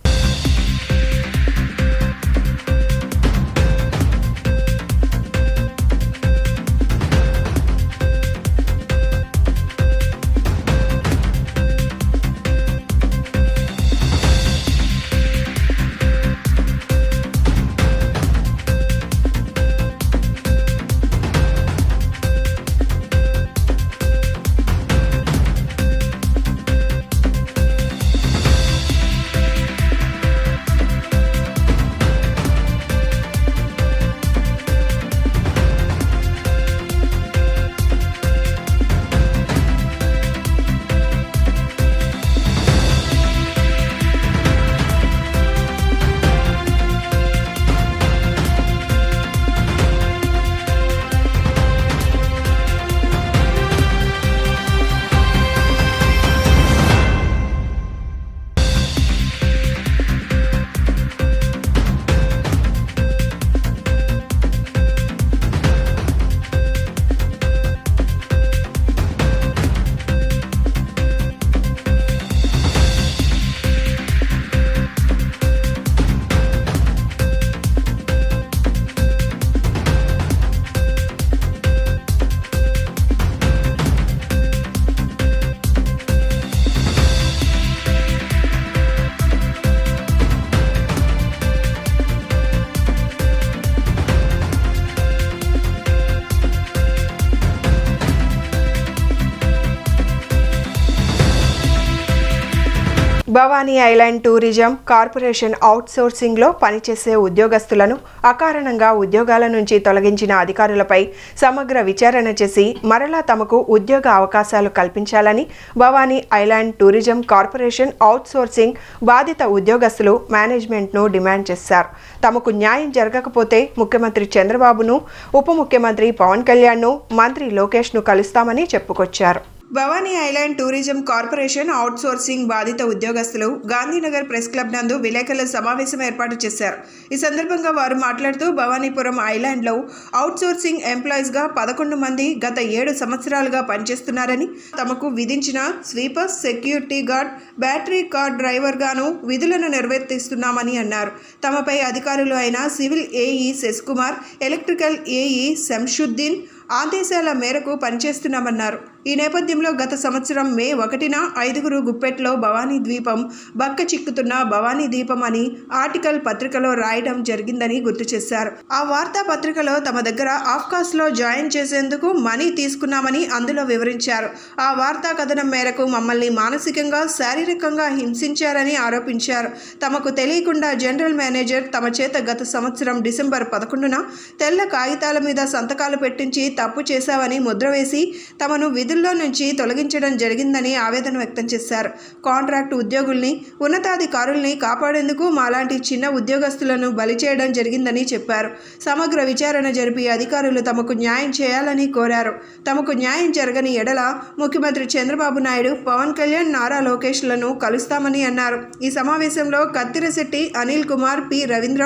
భవానీ ఐలాండ్ టూరిజం కార్పొరేషన్ అవుట్సోర్సింగ్లో పనిచేసే ఉద్యోగస్తులను అకారణంగా ఉద్యోగాల నుంచి తొలగించిన అధికారులపై సమగ్ర విచారణ చేసి మరలా తమకు ఉద్యోగ అవకాశాలు కల్పించాలని Bhavani island tourism corporation outsourcing బాధిత ఉద్యోగస్తులు మేనేజ్మెంట్ను డిమాండ్ చేశారు. తమకు న్యాయం జరగకపోతే ముఖ్యమంత్రి చంద్రబాబును, ఉప ముఖ్యమంత్రి పవన్ కళ్యాణ్ను, మంత్రి లోకేష్ను కలుస్తామని చెప్పుకొచ్చారు. Bhavani island tourism corporation outsourcing బాధిత ఉద్యోగస్తులు గాంధీనగర్ ప్రెస్ క్లబ్ నందు విలేకరుల సమావేశం ఏర్పాటు చేశారు. ఈ సందర్భంగా వారు మాట్లాడుతూ భవానీపురం ఐలాండ్లో అవుట్సోర్సింగ్ ఎంప్లాయీస్గా 11 మంది గత 7 సంవత్సరాలుగా పనిచేస్తున్నారని, తమకు విధించిన sweeper, security guard, battery car డ్రైవర్గాను విధులను నిర్వర్తిస్తున్నామని అన్నారు. తమపై అధికారులు అయిన civil AE Shashikumar, electrical AE Shamshuddin ఆదేశాల మేరకు పనిచేస్తున్నామన్నారు. ఈ నేపథ్యంలో గత సంవత్సరం మే 1న 5 గుప్పెట్లో భవానీ ద్వీపం బక్క చిక్కుతున్న భవానీ ద్వీపం అని ఆర్టికల్ పత్రికలో రాయడం జరిగిందని గుర్తు చేశారు. ఆ వార్తాపత్రికలో తమ దగ్గర ఆఫ్కాస్లో జాయిన్ చేసేందుకు మనీ తీసుకున్నామని అందులో వివరించారు. ఆ వార్తా కథనం మేరకు మమ్మల్ని మానసికంగా, శారీరకంగా హింసించారని ఆరోపించారు. తమకు తెలియకుండా జనరల్ మేనేజర్ తమ చేత గత సంవత్సరం డిసెంబర్ 11న తెల్ల కాగితాల మీద సంతకాలు పెట్టించి తప్పు చేశావని ముద్ర వేసి తమను విధుల విధుల్లో నుంచి తొలగించడం జరిగిందని ఆవేదన వ్యక్తం చేశారు. కాంట్రాక్ట్ ఉద్యోగుల్ని, ఉన్నతాధికారుల్ని కాపాడేందుకు మాలాంటి చిన్న ఉద్యోగస్తులను బలి చేయడం జరిగిందని చెప్పారు. సమగ్ర విచారణ జరిపి అధికారులు తమకు న్యాయం చేయాలని కోరారు. తమకు న్యాయం జరగని ఎడల ముఖ్యమంత్రి చంద్రబాబు నాయుడు, పవన్ కళ్యాణ్, నారా లోకేష్లను కలుస్తామని అన్నారు. ఈ సమావేశంలో కత్తిరశెట్టి అనిల్ కుమార్, పి రవీంద్ర,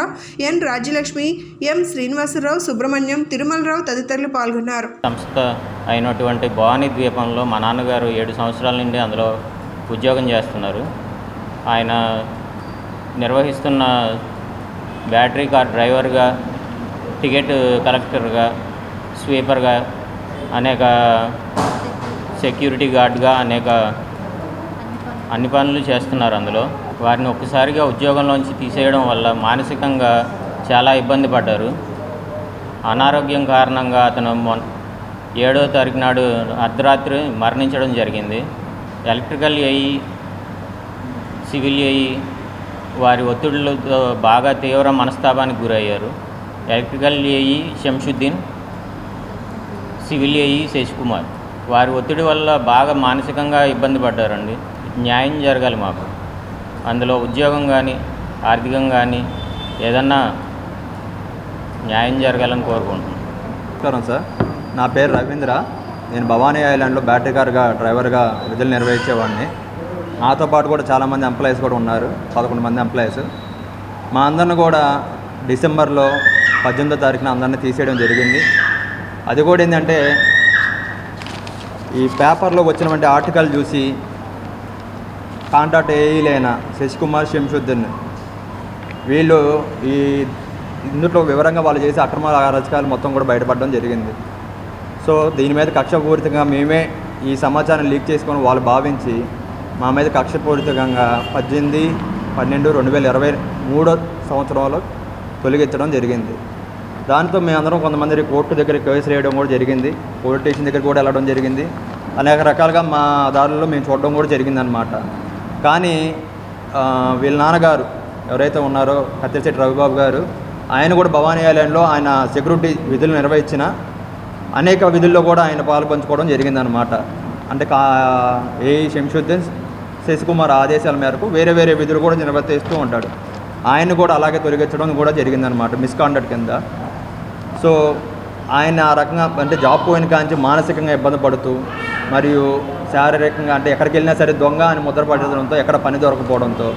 ఎన్ రాజ్యలక్ష్మి, ఎం శ్రీనివాసరావు, సుబ్రహ్మణ్యం, తిరుమలరావు తదితరులు పాల్గొన్నారు. సంస్థ అయినటువంటి భవానీ ద్వీపంలో మా నాన్నగారు 7 సంవత్సరాల నుండి అందులో ఉద్యోగం చేస్తున్నారు. ఆయన నిర్వహిస్తున్న బ్యాటరీ కార్ డ్రైవర్గా, టికెట్ కలెక్టర్గా, స్వీపర్గా, అనేక సెక్యూరిటీ గార్డ్గా అన్ని పనులు చేస్తున్నారు. అందులో వారిని ఒక్కసారిగా ఉద్యోగంలోంచి తీసేయడం వల్ల మానసికంగా చాలా ఇబ్బంది పడ్డారు. అనారోగ్యం కారణంగా అతను 7వ తారీఖు నాడు అర్ధరాత్రి మరణించడం జరిగింది. ఎలక్ట్రికల్ ఏఈ, సివిల్ ఏఈ వారి ఒత్తిడులతో బాగా తీవ్ర మనస్తాపానికి గురయ్యారు. Electrical AE Shamshuddin, civil AE Sasikumar వారి ఒత్తిడి వల్ల బాగా మానసికంగా ఇబ్బంది పడ్డారండి. న్యాయం జరగాలి మాకు. అందులో ఉద్యోగం కానీ, ఆర్థికంగా కానీ ఏదన్నా న్యాయం జరగాలని కోరుకుంటున్నాను. నమస్కారం సార్, నా పేరు రవీంద్ర. నేను భవానీ ఐలాండ్లో బ్యాటరీ కార్గా డ్రైవర్గా విధులు నిర్వహించేవాడిని. నాతో పాటు కూడా చాలామంది ఎంప్లాయీస్ కూడా ఉన్నారు, 11 మంది ఎంప్లాయీస్. మా అందరిని కూడా డిసెంబర్లో 18వ తారీఖున అందరినీ తీసేయడం జరిగింది. అది కూడా ఏంటంటే ఈ పేపర్లో వచ్చినటువంటి ఆర్టికల్ చూసి కాంట్రాక్ట్ ఏఈలైన శశికుమార్, శంషుద్దీన్ వీళ్ళు ఇందులో వివరంగా వాళ్ళు చేసే అక్రమ అరాచకాలు మొత్తం కూడా బయటపడడం జరిగింది. సో దీని మీద కక్షపూరితంగా మేమే ఈ సమాచారం లీక్ చేసుకొని వాళ్ళు భావించి మా మీద కక్షపూరితంగా 18/12/2023 సంవత్సరంలో తొలగించడం జరిగింది. దాంతో మేమందరం కొంతమంది కోర్టు దగ్గర కేసు వేయడం కూడా జరిగింది, పోలీస్ స్టేషన్ దగ్గర కూడా వెళ్ళడం జరిగింది. అనేక రకాలుగా మా దారుల్లో మేము చూడడం కూడా జరిగిందనమాట. కానీ వీళ్ళ నాన్నగారు ఎవరైతే ఉన్నారో కత్తిరశెట్టి రవిబాబు గారు, ఆయన కూడా భవానీ ఐలాండ్లో ఆయన సెక్యూరిటీ విధులు నిర్వహించిన అనేక విధుల్లో కూడా ఆయన పాలు పంచుకోవడం జరిగిందనమాట. అంటే ఏఈ శంషుద్దీన్, శశికుమార్ ఆదేశాల మేరకు వేరే వేరే విధులు కూడా నిర్వర్తిస్తూ ఉంటాడు. ఆయన కూడా అలాగే తొలగించడం కూడా జరిగిందనమాట మిస్కాండక్ట్ కింద. సో ఆయన ఆ రకంగా అంటే జాబ్ పోయిన కాంచి మానసికంగా ఇబ్బంది పడుతూ మరియు శారీరకంగా అంటే ఎక్కడికి వెళ్ళినా సరే దొంగ అని ముద్ర పడడంతో ఎక్కడ పని దొరకపోవడంతో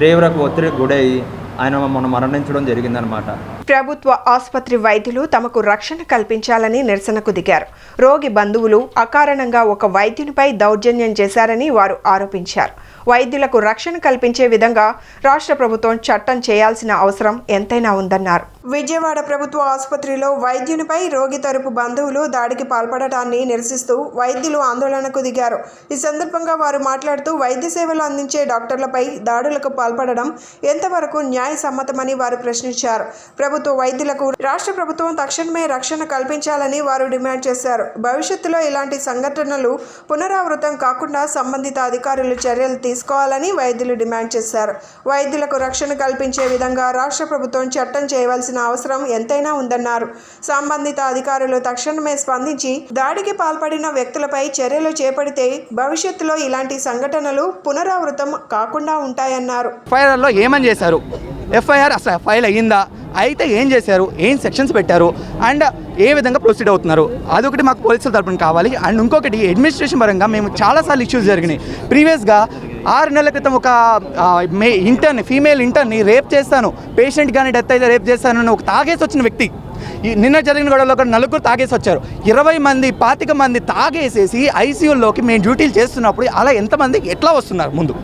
తీవ్ర ఒత్తిడికి గురయ్యి ఆయన మొన్న మరణించడం జరిగిందనమాట. ప్రభుత్వ ఆసుపత్రి వైద్యులు తమకు రక్షణ కల్పించాలని నిరసనకు దిగారు. రోగి బంధువులు అకారణంగా ఒక వైద్యునిపై దౌర్జన్యం చేశారని వారు ఆరోపించారు. వైద్యులకు రక్షణ కల్పించే విధంగా రాష్ట్ర ప్రభుత్వం చట్టం చేయాల్సిన అవసరం ఎంతైనా ఉందన్నారు. విజయవాడ ప్రభుత్వ ఆసుపత్రిలో వైద్యునిపై రోగి తరపు బంధువులు దాడికి పాల్పడటాన్ని నిరసిస్తూ వైద్యులు ఆందోళనకు దిగారు. ఈ సందర్భంగా వారు మాట్లాడుతూ వైద్య సేవలు అందించే డాక్టర్లపై దాడులకు పాల్పడడం ఎంతవరకు న్యాయసమ్మతమని వారు ప్రశ్నించారు. ప్రభుత్వ వైద్యులకు రాష్ట్ర ప్రభుత్వం తక్షణమే రక్షణ కల్పించాలని వారు డిమాండ్ చేశారు. భవిష్యత్తులో ఇలాంటి సంఘటనలు పునరావృతం కాకుండా సంబంధిత అధికారులు చర్యలు తీసుకోవాలని వైద్యులు డిమాండ్ చేశారు. వైద్యులకు రక్షణ కల్పించే విధంగా రాష్ట్ర ప్రభుత్వం చట్టం చేయవలసిన అవసరం ఎంతైనా ఉందన్నారు. సంబంధిత అధికారులు తక్షణమే స్పందించి దాడికి పాల్పడిన వ్యక్తులపై చర్యలు చేపడితే భవిష్యత్తులో ఇలాంటి సంఘటనలు పునరావృతం కాకుండా ఉంటాయన్నారు. ఎఫ్ఐఆర్లో ఏమని చేశారు, ఎఫ్ఐఆర్ అసలు ఫైల్ అయ్యిందా, అయితే ఏం చేశారు, ఏం సెక్షన్స్ పెట్టారు అండ్ ఏ విధంగా ప్రొసీడ్ అవుతున్నారు, అదొకటి మాకు పోలీసుల తరపున కావాలి. అండ్ ఇంకొకటి అడ్మినిస్ట్రేషన్ పరంగా మేము చాలాసార్లు ఇష్యూస్ జరిగినాయి. ప్రీవియస్గా 6 నెలల క్రితం ఒక ఫీమేల్ ఇంటర్ని రేప్ చేస్తాను, పేషెంట్ కానీ డెత్ అయితే రేప్ చేస్తానని ఒక తాగేసి వచ్చిన వ్యక్తి నిన్న జరిగిన గొడవలో ఒక 4 తాగేసి వచ్చారు. 20 మంది 25 మంది తాగేసేసి ఐసీయూలోకి మేము డ్యూటీలు చేస్తున్నప్పుడు అలా ఎంతమంది ఎట్లా వస్తున్నారు ముందు,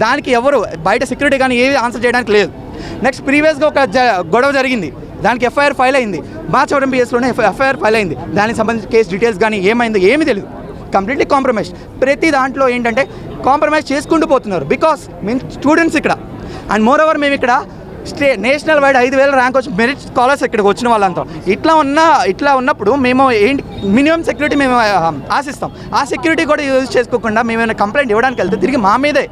దానికి ఎవరు బయట సెక్యూరిటీ కానీ ఏది ఆన్సర్ చేయడానికి లేదు. నెక్స్ట్ ప్రీవియస్గా ఒక గొడవ జరిగింది, దానికి ఎఫ్ఐఆర్ ఫైల్ అయింది. మార్చవరం పిఎస్లోనే ఎఫ్ఐఆర్ ఫైల్ అయింది. దానికి సంబంధించిన కేసు డీటెయిల్స్ కానీ ఏమైందో ఏమీ తెలియదు. Completely compromise. ప్రతి దాంట్లో ఏంటంటే కాంప్రమైజ్ చేసుకుంటూ పోతున్నారు. బికాస్ మేము స్టూడెంట్స్ ఇక్కడ అండ్ మోర్ ఓవర్ మేము ఇక్కడ నేషనల్ వైడ్ 5,000 ర్యాంక్ వచ్చి మెరిట్ స్కాలర్స్ ఇక్కడికి వచ్చిన వాళ్ళంతా. ఇట్లా ఉన్నప్పుడు మేము ఏంటి మినిమం సెక్యూరిటీ మేము ఆశిస్తాం. ఆ సెక్యూరిటీ కూడా యూజ్ చేసుకోకుండా మేము ఏమైనా కంప్లైంట్ ఇవ్వడానికి వెళ్తే తిరిగి మా మీదే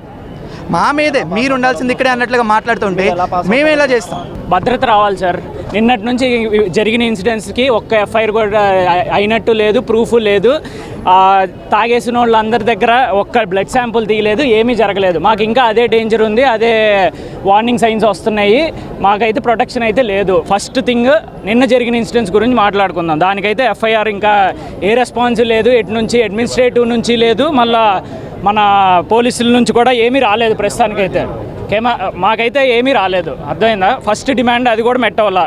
మా మీదే మీరు ఉండాల్సింది ఇక్కడే అన్నట్లుగా మాట్లాడుతుంటే మేము ఎలా చేస్తాం? భద్రత రావాలి సార్. నిన్నటి నుంచి జరిగిన ఇన్సిడెంట్స్కి ఒక్క ఎఫ్ఐఆర్ కూడా అయినట్టు లేదు, ప్రూఫ్ లేదు. తాగేసిన వాళ్ళందరి దగ్గర ఒక్క బ్లడ్ శాంపుల్ తీయలేదు, ఏమీ జరగలేదు. మాకు ఇంకా అదే డేంజర్ ఉంది, అదే వార్నింగ్ సైన్స్ వస్తున్నాయి. మాకైతే ప్రొటెక్షన్ అయితే లేదు. ఫస్ట్ థింగ్ నిన్న జరిగిన ఇన్సిడెంట్స్ గురించి మాట్లాడుకుందాం. దానికైతే ఎఫ్ఐఆర్ ఇంకా ఏ రెస్పాన్స్ లేదు, ఎటు నుంచి అడ్మినిస్ట్రేటివ్ నుంచి లేదు, మళ్ళా మన పోలీసుల నుంచి కూడా ఏమీ రాలేదు ప్రస్తుతానికైతే. మాకైతే ఏమీ రాలేదు. అర్థమైందా? ఫస్ట్ డిమాండ్ అది కూడా మెట్టవల్ల.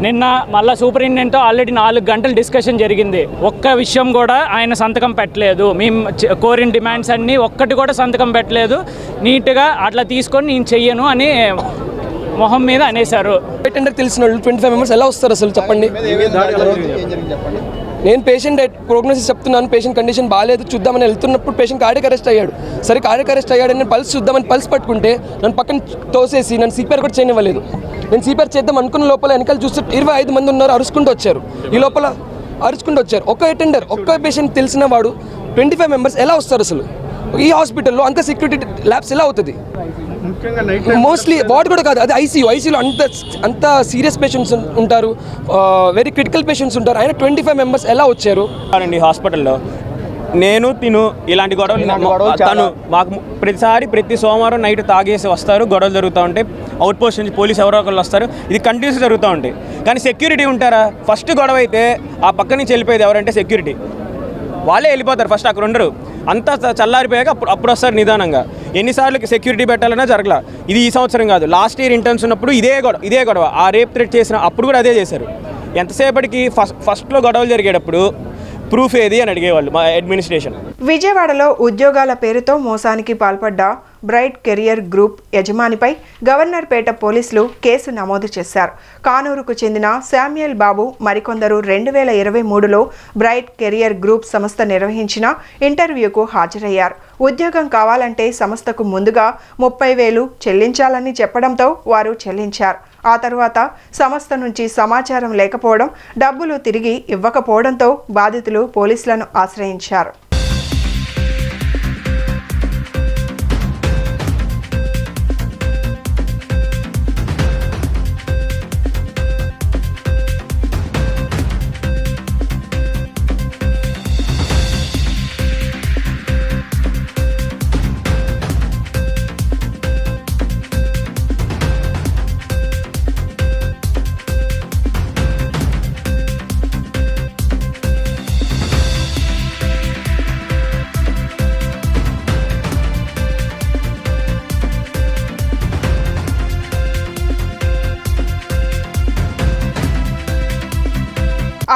నిన్న మళ్ళీ సూపరింటెండెంట్తో ఆల్రెడీ 4 గంటలు డిస్కషన్ జరిగింది. ఒక్క విషయం కూడా ఆయన సంతకం పెట్టలేదు. మేము కోరిన డిమాండ్స్ అన్నీ ఒక్కటి కూడా సంతకం పెట్టలేదు. నీట్గా అట్లా తీసుకొని నేను చెయ్యను అని మొహం మీద అనేశారు. టెండర్ తెలిసిన వాళ్ళు 25 మెంబర్స్ ఎలా వస్తారు అసలు చెప్పండి? నేను పేషెంట్ ప్రోగ్నోసిస్ చెప్తున్నాను, పేషెంట్ కండిషన్ బాగాలేదు చూద్దామని వెళ్తున్నప్పుడు పేషెంట్ కార్డియక్ అరెస్ట్ అయ్యాడు. సరే కార్డియక్ అరెస్ట్ అయ్యాడు, నేను పల్స్ చూద్దామని పల్స్ పట్టుకుంటే నన్ను పక్కన తోసేసి నన్ను సిపిఆర్ కూడా చేయనివ్వలేదు. నేను సిపిఆర్ చేద్దాం అనుకున్న లోపల వెనకాల చూస్తే 25 మంది ఉన్నారు, అరుచుకుంటూ వచ్చారు. ఈ లోపల అరుచుకుంటూ వచ్చారు. ఒక్క అటెండర్, ఒక్క పేషెంట్ తెలిసిన వాడు 25 మెంబర్స్ ఎలా వస్తారు అసలు? ఈ హాస్పిటల్లో అంత సెక్యూరిటీ ల్యాబ్స్ ఎలా అవుతుంది? మోస్ట్లీ వార్డ్ కూడా కాదు, అది ఐసీయూలో అంత సీరియస్ పేషెంట్స్ ఉంటారు, వెరీ క్రిటికల్ పేషెంట్స్ ఉంటారు. ఆయన 25 మెంబర్స్ ఎలా వచ్చారు అండి హాస్పిటల్లో? నేను ఇలాంటి గొడవలు తను మాకు ప్రతి సోమవారం నైట్ తాగేసి వస్తారు, గొడవలు జరుగుతూ ఉంటాయి. అవుట్ పోస్ట్ నుంచి పోలీస్ ఎవరో ఒకళ్ళు వస్తారు, ఇది కంటిన్యూస్ జరుగుతూ ఉంటాయి. కానీ సెక్యూరిటీ ఉంటారా? ఫస్ట్ గొడవ అయితే ఆ పక్క నుంచి వెళ్ళిపోయేది ఎవరంటే సెక్యూరిటీ. వాళ్ళే వెళ్ళిపోతారు, ఫస్ట్ అక్కడ ఉండరు. అంతా చల్లారిపోయాక అప్పుడు వస్తారు నిదానంగా. ఎన్నిసార్లు సెక్యూరిటీ పెట్టాలన్నా జరగల. ఇది ఈ సంవత్సరం కాదు, లాస్ట్ ఇయర్ ఇంటర్న్స్ ఉన్నప్పుడు ఇదే గొడవ. ఆ రేప్ థ్రెట్ చేసిన అప్పుడు కూడా అదే చేశారు. ఎంతసేపటికి ఫస్ట్లో గొడవలు జరిగేటప్పుడు ప్రూఫ్ ఏది అని అడిగేవాళ్ళు మా అడ్మినిస్ట్రేషన్. విజయవాడలో ఉద్యోగాల పేరుతో మోసానికి పాల్పడ్డ బ్రైట్ కెరియర్ గ్రూప్ యజమానిపై గవర్నర్పేట పోలీసులు కేసు నమోదు చేశారు. కానూరుకు చెందిన శామ్యుయల్ బాబు మరికొందరు 2023లో బ్రైట్ కెరియర్ గ్రూప్ సంస్థ నిర్వహించిన ఇంటర్వ్యూకు హాజరయ్యారు. ఉద్యోగం కావాలంటే సంస్థకు ముందుగా 30,000 చెల్లించాలని చెప్పడంతో వారు చెల్లించారు. ఆ తర్వాత సంస్థ నుంచి సమాచారం లేకపోవడం, డబ్బులు తిరిగి ఇవ్వకపోవడంతో బాధితులు పోలీసులను ఆశ్రయించారు.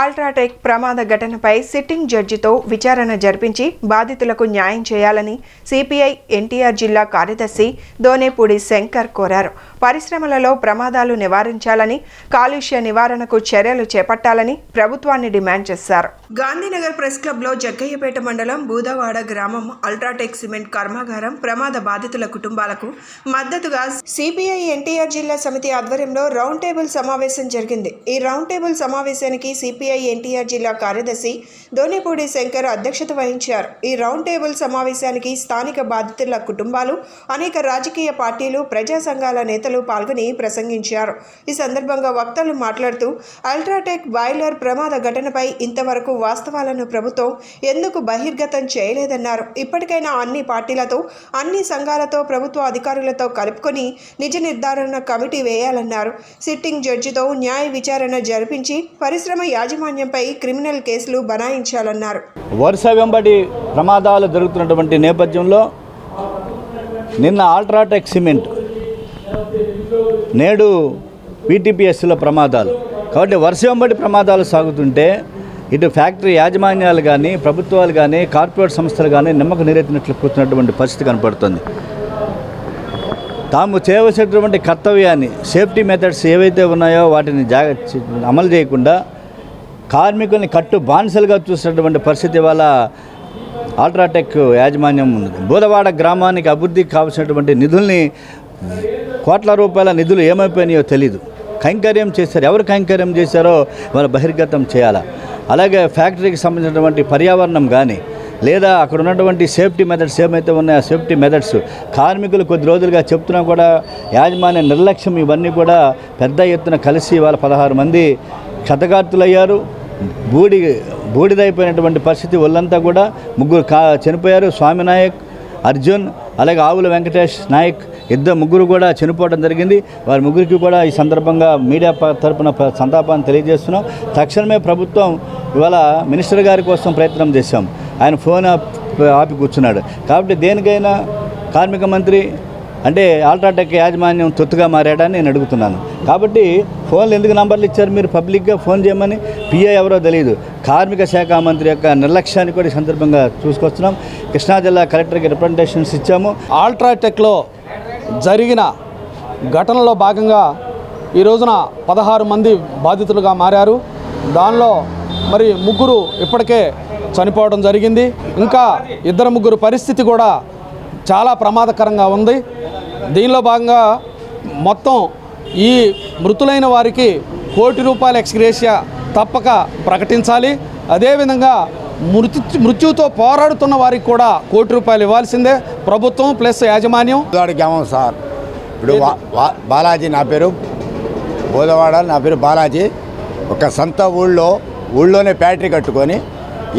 అల్ట్రాటెక్ ప్రమాద ఘటనపై సిట్టింగ్ జడ్జితో విచారణ జరిపించి బాధితులకు న్యాయం చేయాలని సిపిఐ ఎన్టీఆర్ జిల్లా కార్యదర్శి దోనేపూడి శంకర్ కోరారు. పరిశ్రమలలో ప్రమాదాలు నివారించాలని, కాలుష్య నివారణకు చర్యలు చేపట్టాలని ప్రభుత్వాన్ని డిమాండ్ చేశారు. గాంధీనగర్ ప్రెస్ క్లబ్లో జగ్గయ్యపేట మండలం బూదవాడ గ్రామం అల్ట్రాటెక్ సిమెంట్ కర్మాగారం ప్రమాద బాధితుల కుటుంబాలకు మద్దతుగా సిపిఐ ఎన్టీఆర్ జిల్లా సమితి ఆధ్వర్యంలో రౌండ్ టేబుల్ సమావేశం జరిగింది. ఈ రౌండ్ టేబుల్ సమావేశానికి సిపిఐ ఎన్టీఆర్ జిల్లా కార్యదర్శి దోనేపూడి శంకర్ అధ్యక్షత వహించారు. ఈ రౌండ్ టేబుల్ సమావేశానికి స్థానిక బాధితుల కుటుంబాలు, అనేక రాజకీయ పార్టీలు, ప్రజా సంఘాల నేతలు పాల్గొని ప్రసంగించారు. ఈ సందర్భంగా వక్తలు మాట్లాడుతూ అల్ట్రాటెక్ బాయిలర్ ప్రమాద ఘటనపై ఇంతవరకు వాస్తవాలను ప్రభుత్వం ఎందుకు బహిర్గతం చేయలేదన్నారు. ఇప్పటికైనా అన్ని పార్టీలతో, అన్ని సంఘాలతో, ప్రభుత్వ అధికారులతో కలుపుకొని నిజ నిర్ధారణ కమిటీ వేయాలన్నారు. సిట్టింగ్ జడ్జితో న్యాయ విచారణ జరిపించి పరిశ్రమ యాజమాన్యంపై క్రిమినల్ కేసులు బనాయించాలన్నారు. వరుస వెంబడి ప్రమాదాలు జరుగుతున్నటువంటి నేపథ్యంలో నిన్న అల్ట్రాటెక్ సిమెంట్, నేడు పీటీపీఎస్లో ప్రమాదాలు. కాబట్టి వరుస వెంబడి ప్రమాదాలు సాగుతుంటే ఇటు ఫ్యాక్టరీ యాజమాన్యాలు కానీ, ప్రభుత్వాలు కానీ, కార్పొరేట్ సంస్థలు కానీ నిమ్మకు నీరెత్తినట్లు కూర్చున్నటువంటి పరిస్థితి కనపడుతుంది. తాము చేయవలసినటువంటి కర్తవ్యాన్ని, సేఫ్టీ మెథడ్స్ ఏవైతే ఉన్నాయో వాటిని అమలు చేయకుండా కార్మికుల్ని కట్టు బానిసలుగా చూసినటువంటి పరిస్థితి వల్ల అల్ట్రాటెక్ యాజమాన్యం ఉన్నది. బూదవాడ గ్రామానికి అభివృద్ధికి కావాల్సినటువంటి నిధుల్ని, కోట్ల రూపాయల నిధులు ఏమైపోయినాయో తెలీదు. కైంకర్యం చేశారు, ఎవరు కైంకర్యం చేశారో వాళ్ళు బహిర్గతం చేయాలి. అలాగే ఫ్యాక్టరీకి సంబంధించినటువంటి పర్యావరణం కానీ, లేదా అక్కడ ఉన్నటువంటి సేఫ్టీ మెథడ్స్ ఏమైతే ఉన్నాయో ఆ సేఫ్టీ మెథడ్స్ కార్మికులు కొద్ది రోజులుగా చెప్తున్నా కూడా యాజమాన్య నిర్లక్ష్యం ఇవన్నీ కూడా పెద్ద ఎత్తున కలిసి వాళ్ళ 16 మంది క్షతగాత్రులయ్యారు. బూడిదైపోయినటువంటి పరిస్థితి ఒళ్ళంతా కూడా 3 చనిపోయారు. స్వామి నాయక్, అర్జున్, అలాగే ఆవుల వెంకటేష్ నాయక్ ముగ్గురు కూడా చనిపోవడం జరిగింది. వారి ముగ్గురికి కూడా ఈ సందర్భంగా మీడియా తరపున సంతాపాన్ని తెలియజేస్తున్నాం. తక్షణమే ప్రభుత్వం ఇవాళ మినిస్టర్ గారి కోసం ప్రయత్నం చేశాం. ఆయన ఫోన్ ఆపి కూర్చున్నాడు. కాబట్టి దేనికైనా కార్మిక మంత్రి అంటే అల్ట్రాటెక్ యాజమాన్యం తొత్తుగా మారాడని నేను అడుగుతున్నాను. కాబట్టి ఫోన్లు ఎందుకు నంబర్లు ఇచ్చారు మీరు? పబ్లిక్గా ఫోన్ చేయమని. పిఐ ఎవరో తెలియదు. కార్మిక శాఖ మంత్రి యొక్క నిర్లక్ష్యాన్ని కూడా ఈ సందర్భంగా చూసుకొస్తున్నాం. కృష్ణా జిల్లా కలెక్టర్కి రిప్రజెంటేషన్స్ ఇచ్చాము. అల్ట్రాటెక్లో జరిగిన ఘటనలో భాగంగా ఈ రోజున 16 మంది బాధితులుగా మారారు. దానిలో మరి 3 ఇప్పటికే చనిపోవడం జరిగింది. ఇంకా 2-3 పరిస్థితి కూడా చాలా ప్రమాదకరంగా ఉంది. దీనిలో భాగంగా మొత్తం ఈ మృతులైన వారికి ₹1,00,00,000 ఎక్స్గ్రేషియా తప్పక ప్రకటించాలి. అదేవిధంగా మృత్యుతో పోరాడుతున్న వారికి కూడా ₹1,00,00,000 ఇవ్వాల్సిందే ప్రభుత్వం ప్లస్ యాజమాన్యం. సార్ ఇప్పుడు బాలాజీ, నా పేరు బోధవాడ, నా పేరు బాలాజీ. ఒక సొంత ఊళ్ళోనే ఫ్యాక్టరీ కట్టుకొని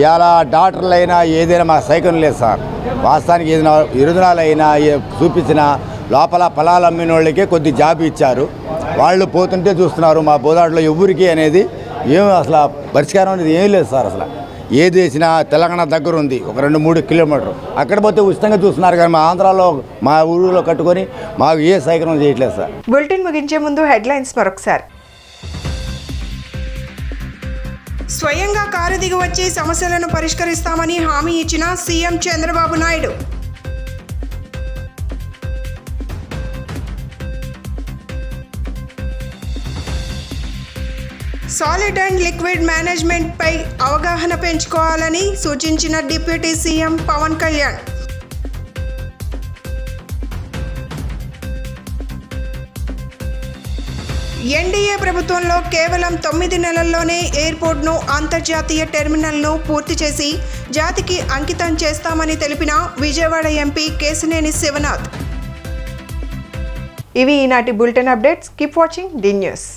ఇవాళ డాక్టర్లు అయినా ఏదైనా మా సైకిల్ లేదు సార్. వాస్తవానికి ఏదైనా ఇరుదునాలు అయినా చూపించిన లోపల పొలాలు అమ్మిన వాళ్ళకే కొద్ది జాబ్ ఇచ్చారు. వాళ్ళు పోతుంటే చూస్తున్నారు. మా బోధాడలో ఎవరికి అనేది ఏం అసలు పరిష్కారం అనేది ఏం లేదు సార్. అసలు ఏది వేసినా తెలంగాణ దగ్గర ఉంది, ఒక 2-3 కిలోమీటర్లు. అక్కడ పోతే ఉచితంగా చూస్తున్నారు కానీ మా ఆంధ్రాలో మా ఊళ్ళో కట్టుకొని మాకు ఏ సైకిల్ చేయట్లేదు సార్. బులెటిన్ ముగించే ముందు హెడ్లైన్స్ మరొకసారి. స్వయంగా కారు దిగి వచ్చి సమస్యలను పరిష్కరిస్తామని హామీ ఇచ్చిన CM Chandrababu Naidu. Solid and liquid management పై అవగాహన పెంచుకోవాలని సూచించిన deputy CM Pawan Kalyan. NDA ప్రభుత్వంలో కేవలం 9 నెలల్లోనే ఎయిర్పోర్ట్ను అంతర్జాతీయ టెర్మినల్ను పూర్తి చేసి జాతికి అంకితం చేస్తామని తెలిపిన విజయవాడ ఎంపీ కేశినేని శివనాథ్. ఇవి ఈనాటి bulletin updates. Keep watching the news.